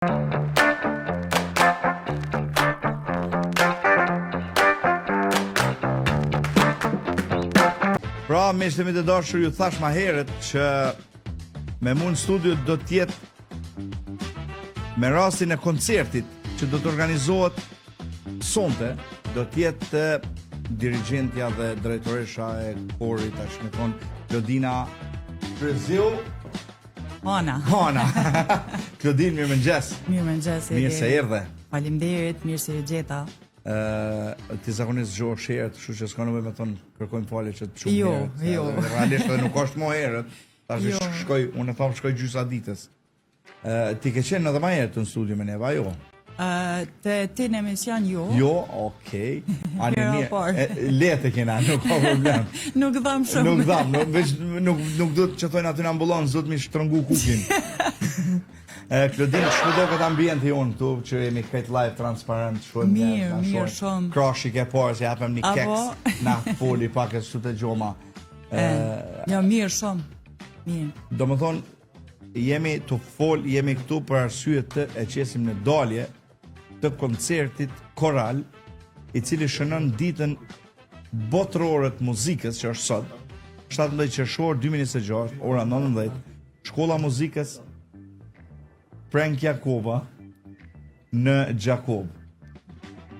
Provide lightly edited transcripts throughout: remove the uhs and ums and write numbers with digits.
Pra, miqtë të dashur, ju thash ma herët që me mund studio do t'jetë me rastin e koncertit që do të organizohet sonte, do t'jetë dirigentja dhe drejtoresha e korit, tash me thonë Klodina Preziu. Hana. Klodin, mirë mëngjes. Mirë mëngjes. Mirë se erdhe. Faleminderit, mirë se ju gjeta. Ti zakonisht zgjohesh herët, kështu që s'ka nevojë me thonë kërkojmë falje që të shumë herët. Jo. Realisht edhe nuk është më herët. Tash unë tham shkoj gjysa ditës. Ti ke qenë edhe më herët në studio me neva, jo? Të ti në emision jo. Jo, okej. Ani mirë. Lehtë kena, nuk ka problem. Nuk dham shumë. Nuk dham, nuk do të thonë aty në ambulancë, do të më shtrëngu kukin. Klodin, çfarë do këtë ambienti jonë këtu që jemi këtë live transparent, shkojmë mirë shumë. Krashi ke parë se japem një keks, na foli pak e sot e gjoma. Jo, mirë shumë. Mirë. Domethënë jemi të fol, jemi këtu për arsye të e qesim në dalje të koncertit koral, i cili shënon ditën botërore të muzikës që është sot, 17 qershor 2026, ora 19, Shkolla e Muzikës Prenk Jakova në Gjakob.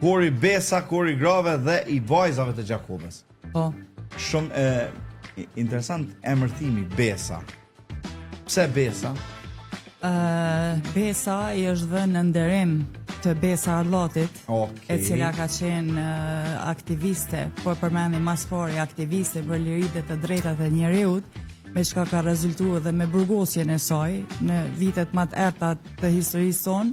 Kori Besa, kori grave dhe i vajzave të Gjakobës. Po. Shumë interesant emërtimi Besa. Pse Besa? Besa i është dhënë në nderim të Besa Arlotit, e cila ka qenë aktiviste, po përmendi mas pari aktiviste për liritë të drejtat e njerëzit, me çka ka rezultuar dhe me burgosjen e saj në vitet më të errta të historisë tonë.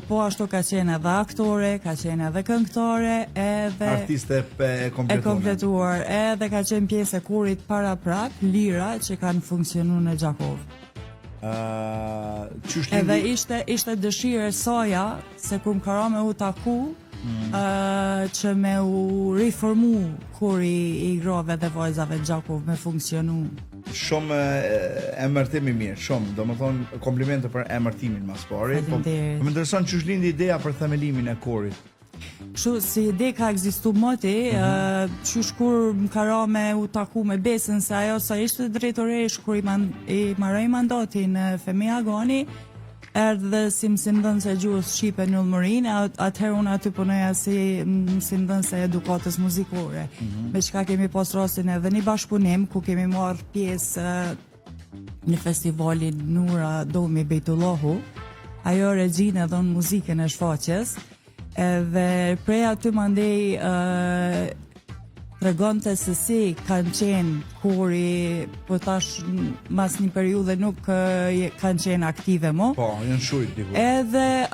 Po ashtu ka qenë edhe aktore, ka qenë edhe këngëtare, edhe artiste e kompletuar, edhe ka qenë pjesë e kurit para prap, lira që kanë funksionuar në Gjakov. Edhe ishte dëshirë e soja se ku më kara me u taku, që me u riformu kuri i grove dhe vajzave Gjakov me funksionu. Shumë emërtimi mirë, shumë, do më thonë komplimente për emërtimin mas pari, po më intereson që është lindi ideja për themelimin e korit. Kështu, si ide ka egzistu moti, që shkur më kara me u taku me Besën, se ajo sa ishte drejtoresh kur i marroi mandatin Femia Agoni, erdhe si mësimdhënëse e gjuhës shqipe në Ullmërinë, atëherë unë aty punoja si mësimdhënëse e edukatës muzikore. Me çka kemi pas rastin edhe një bashkëpunim ku kemi marrë pjesë në festivalin Nura Domi Bejtullahu. Ajo regjina dhon muzikën e shfaqjes, edhe prej aty mandej tregonte se si kanë qenë kori, po tash mas një periudhe nuk kanë qenë aktive mo. Po, janë shujt diku. Edhe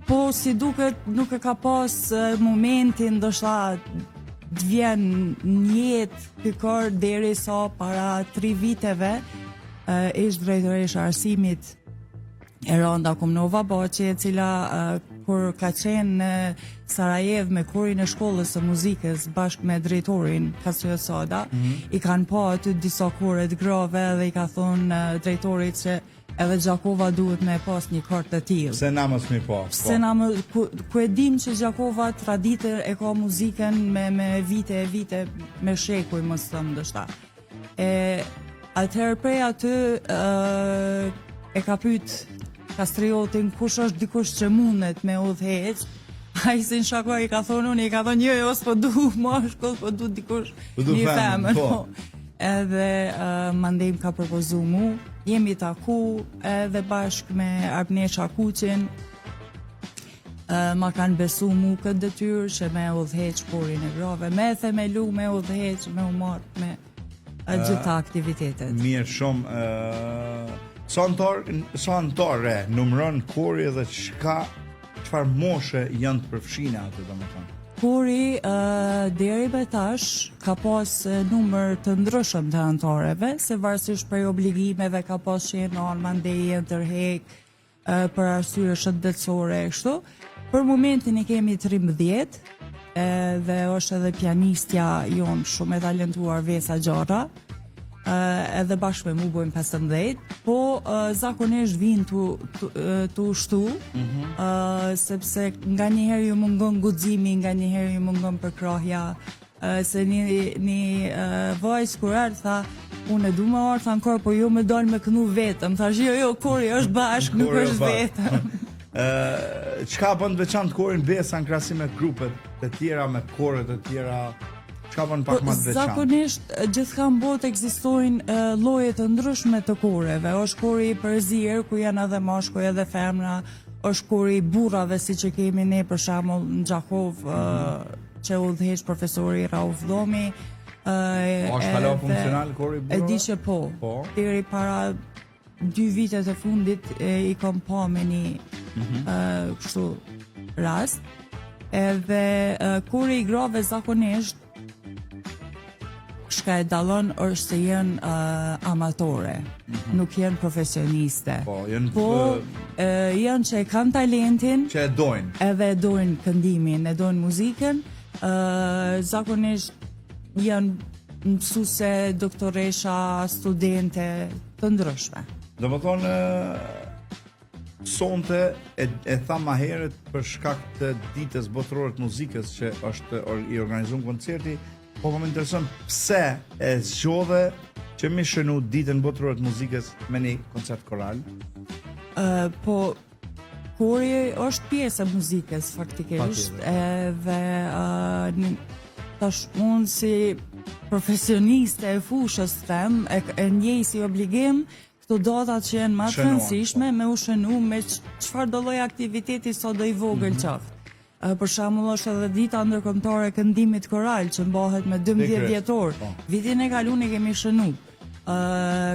po si duket nuk e ka pas momentin ndoshta të vjen një jetë pikor deri sa para 3 viteve ishte drejtoresha arsimit e Randa Kumnova Baçi, e cila kur ka qenë në Sarajev me korin e shkollës së muzikës bashkë me drejtorin Kasio Sada, i kanë pa aty disa kore të grave dhe i ka thonë drejtorit që edhe Gjakova duhet me pas një kort të tillë. Pse na mos mi pas? Pse na ku e dim që Gjakova traditër e ka muzikën me vite me shekuj mos thëmë ndoshta. Atëherë prej aty e ka pyet Kastriotin kush është dikush që mundet me udhëheq. Ai si në shako i ka thonë unë, i ka thonë jo, s'po du mashkull, po du dikush një femër. Edhe mandej ka propozu mu, jemi taku edhe bashkë me Arpnesha Kuqin, ma kanë besu mu këtë detyrë që me udhëheq korin e grave, me themelu, me udhëheq, me umart, me gjitha aktivitetet. Mirë shumë. Sa antore numëron kori dhe çfarë moshe janë të përfshina aty domethënë? Kori deri me tash ka pas numër të ndryshëm të antareve, se varësisht për obligimeve ka pas qenë anë mandeje ndërhek për arsye shëndetësore e kështu. Për momentin i kemi 13, dhe është edhe pianistja jonë shumë e talentuar Vesa Gjara. edhe bashkë me mu bojmë 15, po zakonisht vinë të ushtu, sepse nga njëherë ju mungon guximi, nga njëherë ju mungon përkrahja, se një vajzë kur ardhë tha, unë e du me orë, tha në korë, po jo me dalë me kënu vetëm, tha jo, kori është bashkë, nuk është vetëm. Çka bën veçantë korin Besa në krahasim me grupet të tjera, me korët të tjera, çka bën pak më të veçantë? Zakonisht gjithçka në botë ekzistojnë lloje të ndryshme të koreve. Është kori i përzier ku janë edhe mashkuj edhe femra, është kori i burrave siç e kemi ne për shembull në Gjakov, që udhëheq profesori Rauf Dhomi. Është hala funksional kori i burrave? E di që po. Deri para 2 vitet e fundit i kam pa me një kështu rast. Edhe kori i grave zakonisht shka e dallon është se janë amatore, nuk janë profesioniste. Janë që e kanë talentin, që e dojnë. Edhe e dojnë këndimin, e dojnë muzikën, zakonisht janë mësuese, doktoresha, studente të ndryshme. Do më thonë, sonte e tha ma herët për shkak të ditës botërore të muzikës që është i organizuar koncerti, po më intereson pse e zgjodhe që mi shënu ditën botërore të muzikës me një koncert koral? Po kori është pjesë e muzikës faktikisht, edhe tash unë si profesioniste e fushës them, e njej si obligim këto datat që janë më të rëndësishme me u shënu me çfarë do lloj aktiviteti sa do i vogël qoftë. Për shembull është edhe dita ndërkombëtare e këndimit koral që mbahet me 12 dhjetor. Vitin e kaluar kemi shënu.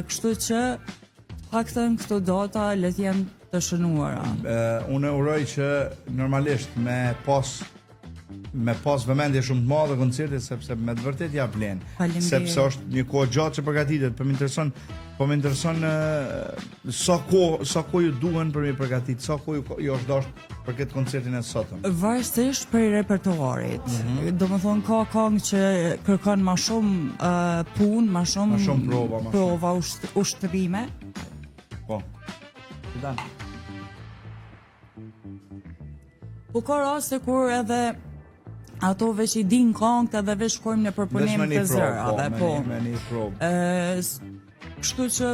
Kështu që paktën këto data le të jenë të shënuara. Unë uroj që normalisht me pas vëmendje shumë të madhe koncertit, sepse me të vërtet ja vlen. Sepse është një kohë gjatë që përgatitet, po më intereson sa kohë ju duhen për mi përgatit, sa kohë ju është dashur për këtë koncertin e sotëm. Varësisht për repertoarit. Domethënë ka këngë që kërkon më shumë punë, më shumë prova, ushtrime. Po. Po ka raste kur edhe ato veç i din këngët edhe veç shkojmë në përpunim të zërave. Me një provë. Kështu që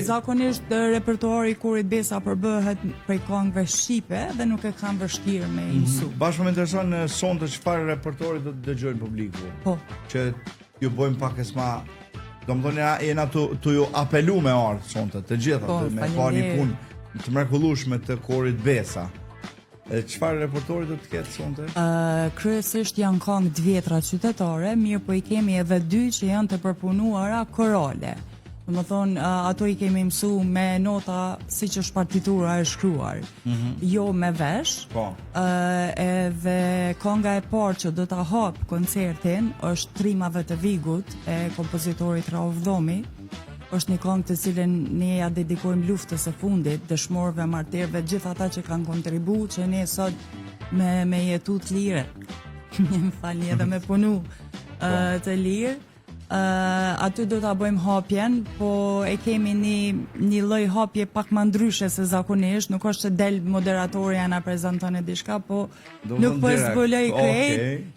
zakonisht repertuari kurit Besa përbëhet prej këngëve shqipe dhe nuk e kam vështirë me i mësu. Bashkë më intereson sonte çfarë repertuari do të dëgjojnë publiku. Po. Që ju bojmë pak esma, domethënë jena tu ju apelu me ardh sonte të gjitha, me pa një punë të mrekullueshme të korit Besa. Çfarë repertuari do të ketë sonte? Kryesisht janë këngë të vjetra qytetare, mirë po i kemi edhe 2 që janë të përpunuara korale. Domethënë ato i kemi mësu me nota siç është partitura e shkruar, jo me vesh. Edhe kënga e parë që do ta hap koncertin është Trimave të Vigut e kompozitorit Rauf Dhomi. Është një këngë të cilën ne ja dedikojmë luftës së fundit, dëshmorëve, martirëve, gjithë ata që kanë kontribuar që ne sot me jetu të lirë. Më falni edhe me punu të lirë. Aty do ta bëjmë hapjen, po e kemi një lloj hapje pak më ndryshe se zakonisht, nuk është se del moderatori na prezanton e diçka, po nuk po zbuloj krejt.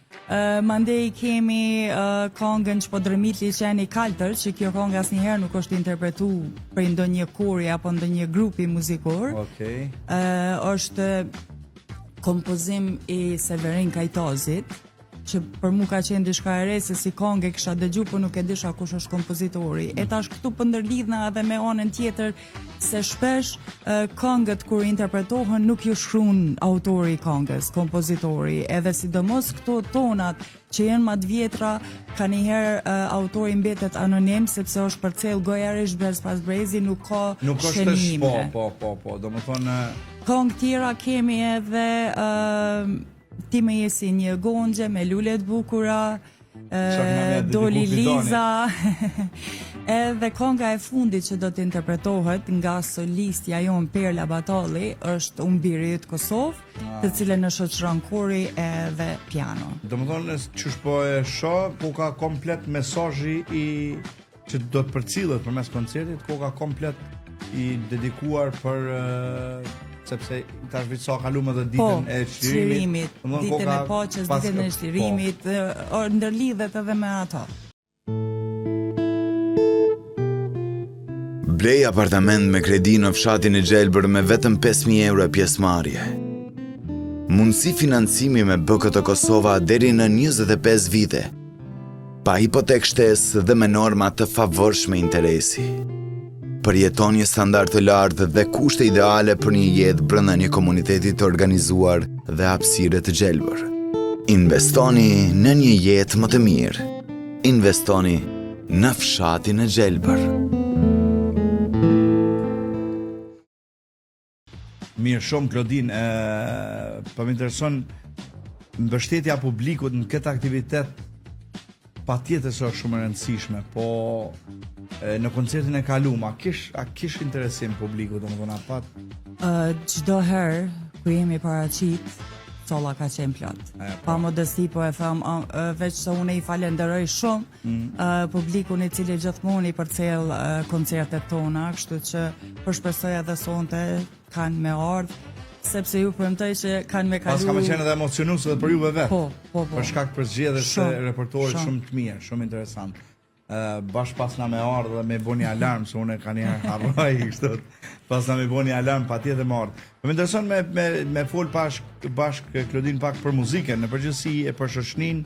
Mandej kemi këngën që po dremit liçeni kaltër, që kjo këngë asnjëherë nuk është interpretuar për ndonjë kori apo ndonjë grupi muzikor. Është kompozim i Severin Kajtazit, që për mu ka qenë diçka e re se si këngë kisha dëgju, po nuk e disha kush është kompozitori. E tash këtu po ndërlidhna edhe me anën tjetër se shpesh këngët kur interpretohen nuk ju shkruan autori i këngës, kompozitori, edhe sidomos këto tonat që janë më të vjetra, kanjëherë autori mbetet anonim sepse është përcjell gojarisht brez pas brezi, nuk ka shënime. Po, domethënë këngë tjera kemi edhe Ti me jesi një gonxhe me lule të bukura, Doli Liza, edhe kënga e fundit që do të interpretohet nga solistja jon Perla Batalli është Umbirit Kosovë, të cilën e shoqëron kori edhe piano. Domethënë ç'është po e shoh, po ka komplet mesazhi i që do të përcillet përmes koncertit, koka komplet i dedikuar për sepse tash vit sa kaluam edhe ditën e çlirimit, ditën e Paqes, ditën e çlirimit, ndërlidhet edhe me ato. Blej apartament me kredi në fshatin e Gjelbër me vetëm 5.000 euro pjesëmarrje. Mundësi financimi me BKT Kosova deri në 25 vite, pa hipotek shtesë dhe me norma të favorshme interesi. Përjeton një standard të lartë dhe kushte ideale për një jetë brenda një komuniteti të organizuar dhe hapësire të Gjelbër. Investoni në një jetë më të mirë. Investoni në fshatin e Gjelbër. Mirë shumë, Klodin, po më intereson mbështetja e publikut në këtë aktivitet patjetër se është shumë e rëndësishme, po në koncertin e kaluam, a kish interesim publiku, domethënë apat? Çdo herë kur jemi paraqit, solla ka qenë plot. Pa modesti po e them, veç se unë i falenderoj shumë publikun i cili gjithmonë i përcjell koncertet tona, kështu që po shpresoj edhe sonte kanë me ardhë, sepse ju premtoj që kanë me kalu. Pas ka me qenë edhe emocionues edhe për juve vetë. Po. Për shkak për zgjedhjes së repertorit shumë të mirë, shumë interesant. Bash pas na me ardhë dhe me bëni alarm, se unë kanë njerë harroj kështu. Pas na me bëni alarm patjetër me ardhë. Më intereson me fol bashk Klodin pak për muzikën, në përgjithësi e për shoqërinë,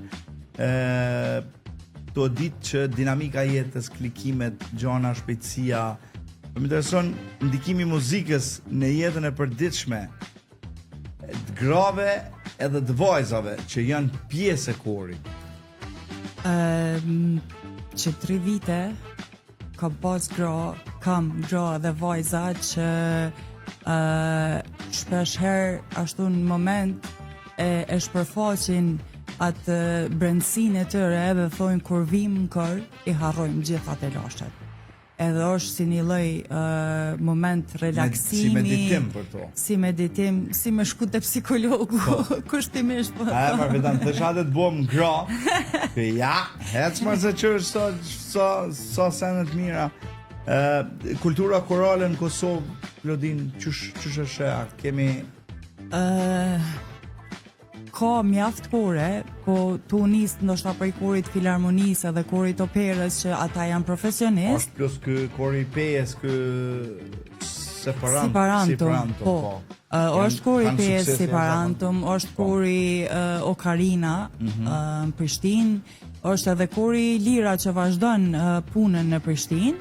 to ditë që dinamika e jetës, klikimet, gjana, shpejtësia. Më intereson ndikimi i muzikës në jetën e përditshme të grave edhe të vajzave që janë pjesë e korit. Që 3 vite kam pas kam gra dhe vajza që shpesh herë ashtu në moment e shpërfaqin atë brendësinë e tyre edhe thonë kur vim në kër i harrojmë gjithë atë lashtet. Edhe është si një lloj moment relaksimi, si meditim për to. Si meditim, si me shku te psikologu, kushtimisht po. Ma vetëm të shatë të bom gra. Ja, hecë më se çështë sa sene të mira. Kultura korale në Kosovë, Klodin, ç'është është? Kemi ka mjaft kore, po tu nis ndoshta prej korit filharmonisë dhe korit operës që ata janë profesionistë. Është plus ky kori PS, ky Siparantum, po. Është kori PS Siparantum, është kori Okarina në Prishtinë, është edhe kori Lira që vazhdon punën në Prishtinë.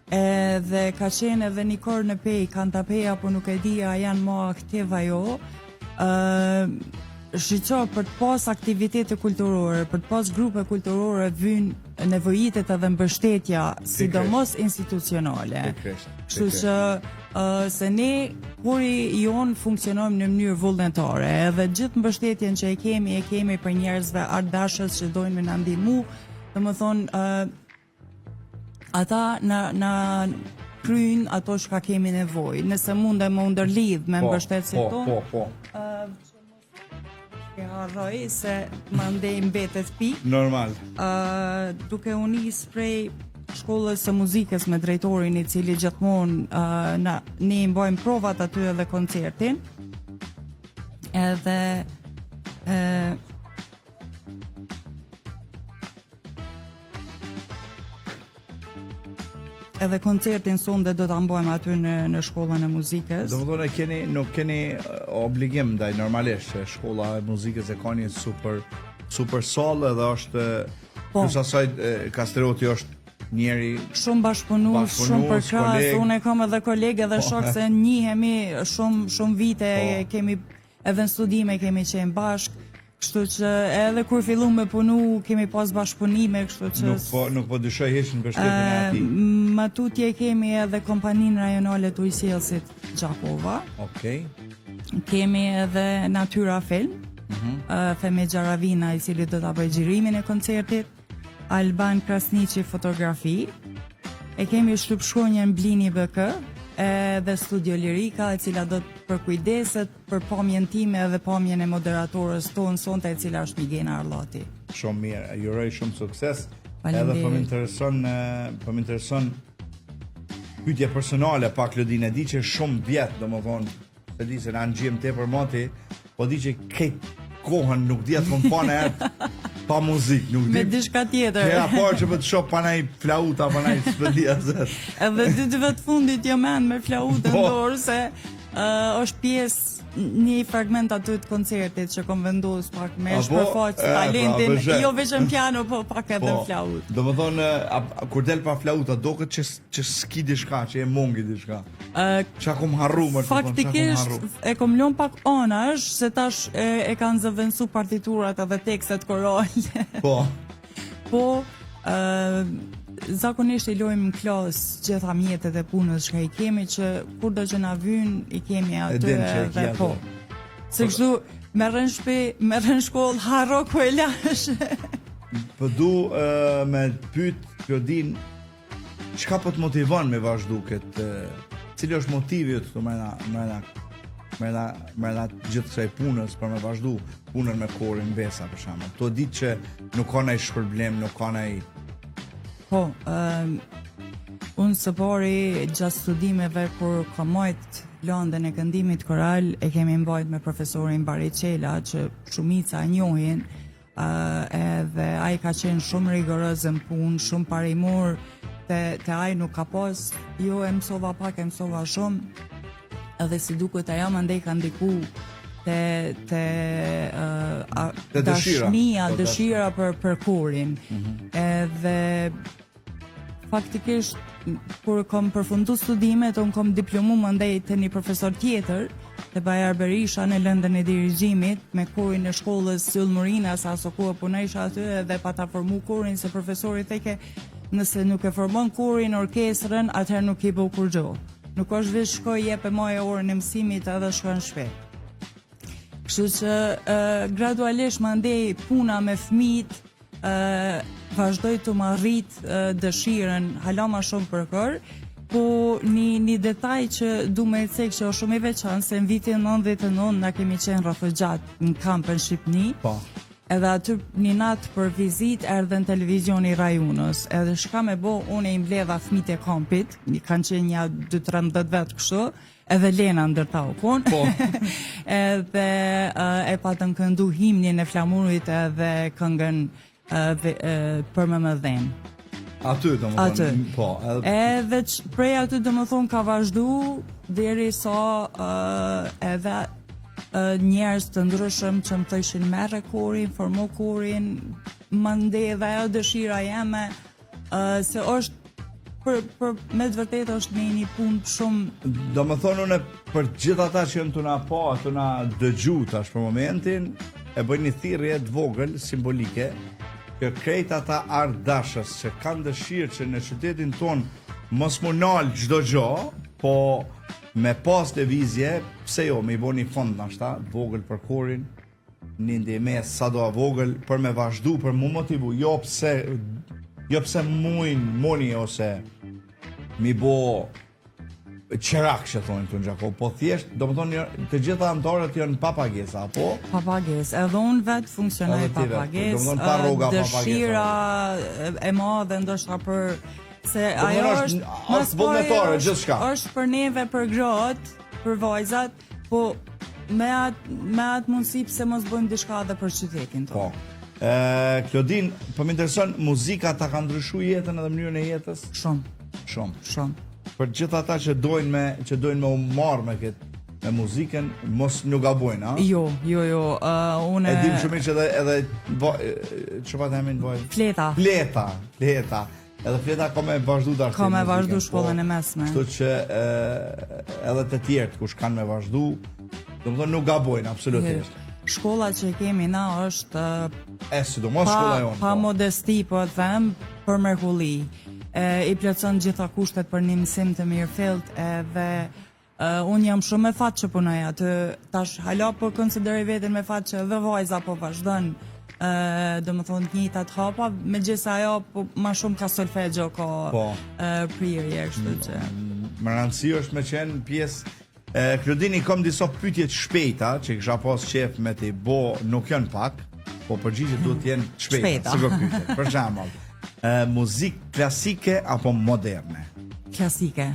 Edhe ka qenë edhe një kor në Pej, Kantapeja, po nuk e di a janë më aktiv ajo. Shqyqo për të pas aktivitete kulturore, për të pas grupe kulturore vynë nevojitet edhe mbështetja, sidomos institucionale. Kështu që se ne kuri jonë funksionojmë në mënyrë vullnetare, edhe gjithë mbështetjen që e kemi për njerëzve ardashës që dojnë me na ndihmu, domethënë ata na kryen ato që ka kemi nevojë. Nëse mundem më ndërlidh me mbështetësit tonë. Po. E harroj se më ndej mbetet pikë. Normal. Duke u nis prej shkollës së muzikës me drejtorin i cili gjithmonë ne i mbajmë provat aty edhe koncertin. Edhe edhe koncertin sonde do ta mbajmë aty në shkollën e muzikës. Domethënë nuk keni obligim ndaj normalisht se shkolla e muzikës e ka një super sallë edhe është plus asaj Kastrioti është njeri shumë bashkëpunues, shumë përkrahas. Unë kam edhe kolegë dhe shok se njihemi shumë vite, kemi edhe në studime kemi qenë bashkë. Kështu që edhe kur fillum me punu, kemi pas bashkëpunime, kështu që... Nuk po dyshoj heq në mbështetjen e atij. Më tutje kemi edhe kompaninë rajonale të ujësjellësit Gjakova. Okej. Kemi edhe Natyra Film, Feme Gjaravina i cili do ta bëjë xhirimin e koncertit, Alban Krasniqi fotografi, e kemi shtypshkronjën Blini BK, edhe Studio Lirika, e cila do të përkujdeset për pamjen time dhe pamjen e moderatorës tonë sonte, e cila është Migena Arllati. Shumë mirë, ju uroj shumë sukses. Edhe po më intereson pyetje personale pa Klodin, e di që shumë vjet, domethënë, se di se na ngjim tepër moti, po di që këtë kohën nuk di atë kompane pa muzikë, nuk di. Me diçka tjetër. Ja, po që më të shoh panaj flauta, panaj s'pëdia se. Edhe ditëve të fundit jo mend me flautën Po. dorë se është pjesë një fragment aty të koncertit që kom vendosur pak me shpërfaq talentin, jo vetëm piano, po pak edhe flautë. Domethënë, kur del pa flauta, duket që s'ki diçka, që e mungi diçka. Çka kom harru më faktikisht e kom lënë pak anash se tash e kanë zëvendësu partiturat edhe tekstet korale. Po. Po, zakonisht i lojmë në klasë gjitha mjetet e punës që i kemi, që kur do që na vyn i kemi aty dhe po. Se kështu merren shtëpi, merren shkollë, harro ku e lash. Po du me pyet Klodin, çka po të motivon me vazhdu këtë, cili është motivi yt këtu me gjithë kësaj punës për me vazhdu punën me korin Besa për shembull. To ditë që nuk ka ndaj shpërblem, nuk ka ndaj. Po, unë së pari gjatë studimeve kur ka majt landën e këndimit koral, e kemi mbajt me profesorin Baricela, që shumica e njohin, edhe ai ka qenë shumë rigorøz në punë, shumë parimur, te ai nuk ka pas, jo e mësova pak, e mësova shumë, edhe si duket ajo mandej ka ndiku te dëshira për korin. Edhe faktikisht kur kom përfundu studimet, unë kom diplomu mandej te një profesor tjetër, te Bajar Berisha në lëndën e dirigjimit, me korin e shkollës Syll Murina, sa aso kohë punojsha aty edhe pa ta formu korin, se profesori theke nëse nuk e formon korin, orkestrën, atëherë nuk i bëu kur gjë. Nuk është veç shkoj jep e marrë orën e mësimit edhe shkon shpejt. Kështu që gradualisht mandej puna me fëmijët vazhdoj të më rrit dëshirën hala ma shumë për kër, po një detaj që du me cek që është shumë i veçantë, se në vitin 99 na kemi qenë refugjat në kampën Shqipni, edhe aty një natë për vizit erdhen televizioni Rajunës, edhe shka me bo, unë e imbledha fëmijët e kampit, kanë qenë një 2-13 vetë kështu, edhe Lena ndërta u kon, edhe e patën këndu himnin e flamurit edhe këngën për më dhenë. Aty do më thonë, po. Edhe prej aty do më thonë ka vazhdu, deri sa edhe njerëz të ndryshëm që më thëshin merre korin, formo korin, mande dhe ajo dëshira jeme, se është për me të vërtet është një punë shumë. Do më thonë unë për gjithë ata që janë të na po, të na dëgju tash për momentin, e bëj një thirrje të vogël simbolike që krejt ata ardashës që kanë dëshirë që në qytetin ton mos më nalë çdo gjë, po me pas lëvizje, pse jo, me i bo një fond nashta, vogël për korin, një ndihmë sado vogël për me vazhdu, për mu motivu, jo pse muni ose mi bo qerak që thonë të në Gjako, po thjesht, do më thonë të gjitha antarët janë pa pagesa, po? Pa pagesë, edhe unë vetë funksionoj pa pagesë, dëshira e madhe ndoshta për se ajo është vullnetare gjithçka. Është për neve, për gratë, për vajzat, po me atë mundësi pse mos bëjmë diçka edhe për qytetin tonë. Po. Klodin, po më intereson, muzika ta ka ndryshuar jetën edhe mënyrën e jetës? Shumë. Për gjithë ata që dojnë me u marrë me muzikën, mos nuk gabojnë, a? Jo, unë e dim shumë që edhe çfarë themin vaj? Fleta. Edhe fleta ka me vazhdu dashur. Ka me vazhdu shkollën e mesme. Kështu që edhe të tjerë kush kanë me vazhdu, domethënë nuk gabojnë absolutisht. Shkolla që kemi na është sidomos shkolla jonë. Pa modesti, po them, për mrekulli. I plotson gjitha kushtet për një mësim të mirëfillt, edhe unë jam shumë me fat që punoj aty, tash hala po konsideroj veten me fat që edhe vajza po vazhdon, do më thonë njëjtat hapa, megjithëse ajo po ma shumë ka solfeggjo, ka prirje, kështu që. Më rëndësi është me qenë pjesë. Klodini, kom disa pyetje të shpejta që kisha pas qef me t'i bo, nuk janë pak, po përgjigjet duhet të jenë shpejta. Si pyetje. Për shembull, Muzikë klasike apo moderne? Klasike.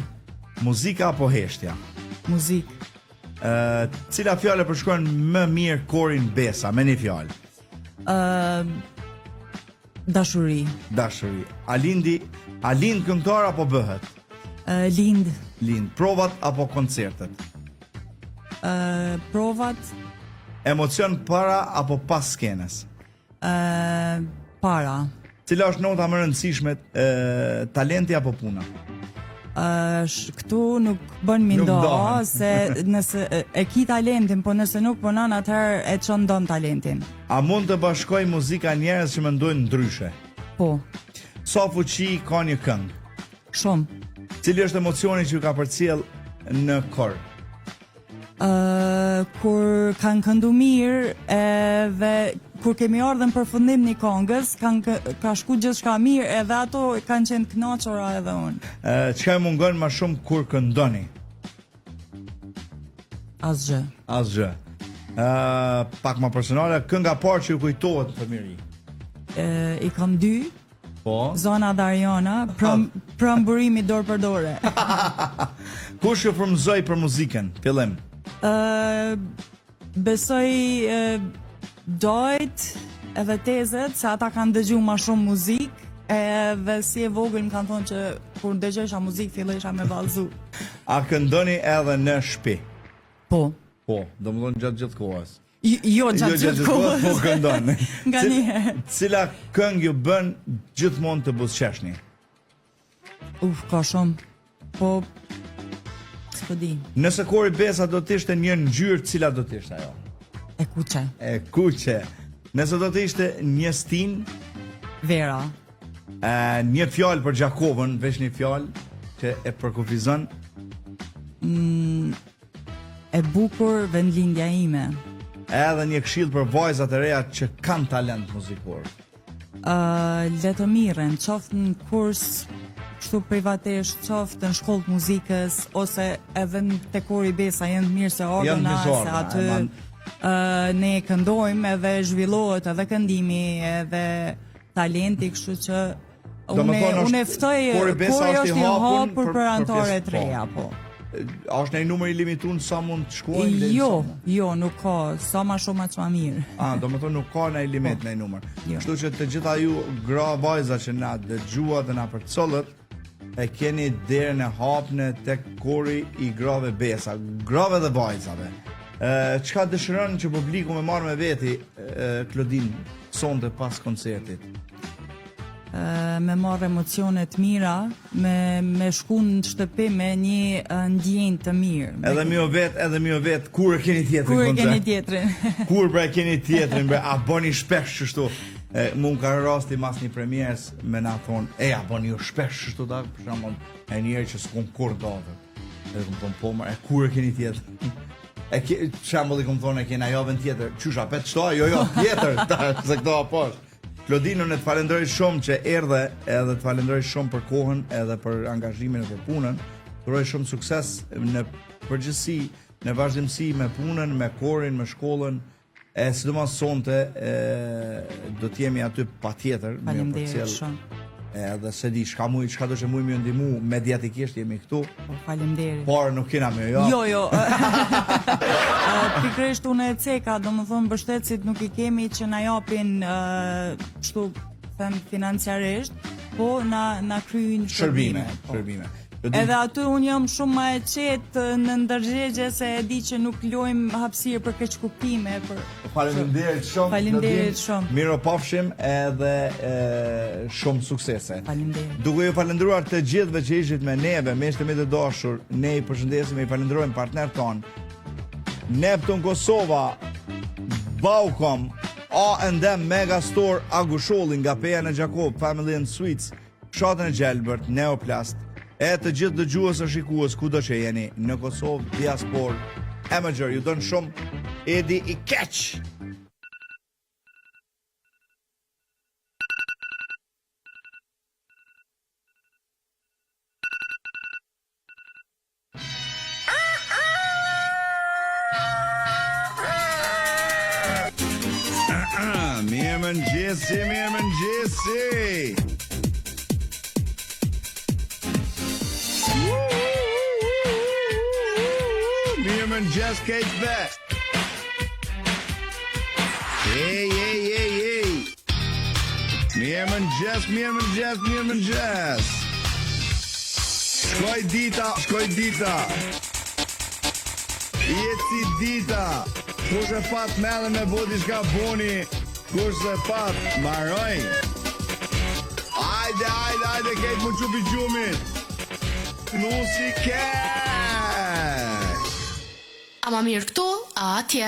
Muzika apo heshtja? Muzik. Cila fjale përshkruan më mirë korin Besa, me një fjalë? Dashuri. Dashuri. A lind këngëtar apo bëhet? Lind. Lind. Provat apo koncertet? Provat. Emocion para apo pas skenës? Para. Cila është nota më e rëndësishme, talenti apo puna? Këtu nuk bën mi Nuk ndo, ndohen. se nëse e ki talentin, po nëse nuk punon, atëherë e çon don talentin. A mund të bashkoj muzika njerëz që mendojnë ndryshe? Po, Sa fuqi ka një këngë? shumë. Cili është emocioni që ju ka përcjell në kor? Kur kanë këndu mirë edhe kur kemi ardhur në përfundim një këngës, ka shku gjithçka mirë, edhe ato kanë qenë kënaqura edhe unë. Çka ju mungon më shumë kur këndoni? Asgjë. Asgjë. Pak më personale, kënga parë që ju kujtohet në fëmijëri? I kam dy, Po. Zona Dariana, prëmburimi dorë për dore. Kush ju frymëzoi për muzikën? Fillim. Besoj dojt edhe tezet se ata kanë dëgju ma shumë muzik, edhe si e vogël më kanë thonë që kur dëgjoja muzik fillesha me vallëzu. A këndoni edhe në shtëpi? Po. Po, domethënë gjatë gjithë kohës. Jo gjatë gjithë kohës. Po këndon. Nga njëherë. Cila këngë ju bën gjithmonë të buzëqeshni? Ka shumë. Po s'po di. Nëse kori Besa do të ishte një ngjyrë, cila do të ishte ajo? E kuqe. E kuqe. Nëse do të ishte një stin, Vera. një fjalë për Gjakovën, veç një fjalë që e përkufizon. E bukur vendlindja ime. Edhe një këshill për vajzat e reja që kanë talent muzikor. Le të mirën, qoftë në kurs kështu privatisht, qoftë në shkollë të muzikës, ose edhe në te kori Besa janë mirë se ordona, se aty ne këndojmë edhe zhvillohet edhe këndimi edhe talenti, kështu që unë ftoj kori është i hapur për antore të reja, po. A është një numër i limituar sa mund të shkojnë? Jo, nuk ka, sa ma shumë aq ma mirë. Do më thonë nuk ka një limit në numër. Jo. Kështu që të gjitha ju gra vajza që na dëgjuat dhe na përcollët, e keni derën e hapne tek kori i grave Besa, grave dhe vajzave. Çka dëshiron që publiku me marrë me veti, Klodin, sonte pas koncertit? Me marrë emocionet mira, me shku në shtëpi me një ndjenjë të mirë. Edhe mi o vet, kur e keni tjetrin Kur e koncert? keni tjetrin? Kur pra e keni tjetrin, bre, a bëni shpesh kështu? Mund ka rasti mas një premierës me na thonë, a bëni ju shpesh kështu da, për shembull, e njerë që s'kon kur dove. Edhe kom thonë, po, e kur e keni tjetrin? Shembull i kom thonë, e kena javën tjetër, qysha, pet qëto, jo, tjetër, se këto aposh. Klodinën e të falenderoj shumë që erdhe, edhe të falenderoj shumë për kohën edhe për angazhimin e për punën. Uroj shumë sukses në përgjithësi, në vazhdimsi me punën, me korin, me shkollën. Sidomos sonte do të jemi aty patjetër. Faleminderit shumë. Edhe se di çka do që muj më ndihmu mediatikisht jemi këtu. Faleminderit. Por nuk kena më jo. Jo. Pikërisht unë e ceka, domethënë mbështetësit nuk i kemi që na japin kështu them financiarisht, po na kryjnë shërbime. Edhe aty unë jam shumë ma e qetë në ndërgjegje se e di që nuk lojmë hapësirë për keq kuptime. Faleminderit shumë. Faleminderit shumë. Miro pafshim edhe shumë suksese. Faleminderit. Duke ju falendruar të gjithëve që ishit me neve, me ishte me të dashur, ne i përshëndesim e i falendrojmë partner tonë. Neptun Kosova, Baukom, A&M Megastore Agusholli nga Peja në Gjakov, Family and Suites, Fshatën e Gjelbert, Neoplast, e të gjithë dëgjues e shikues kudo që jeni në Kosovë, diaspor, Amager, ju donë shumë, Edi i keq! Mirë mëngjesi! mëngjes kejtve. Ej. Mirë mëngjes. Shkoj dita. Jeci dita. Kush e pat mellën me bodi shka boni. Kush e pat maroj. Ajde, kejt më qupi gjumit. Nusi kesh. Ama mirë këtu, a atje.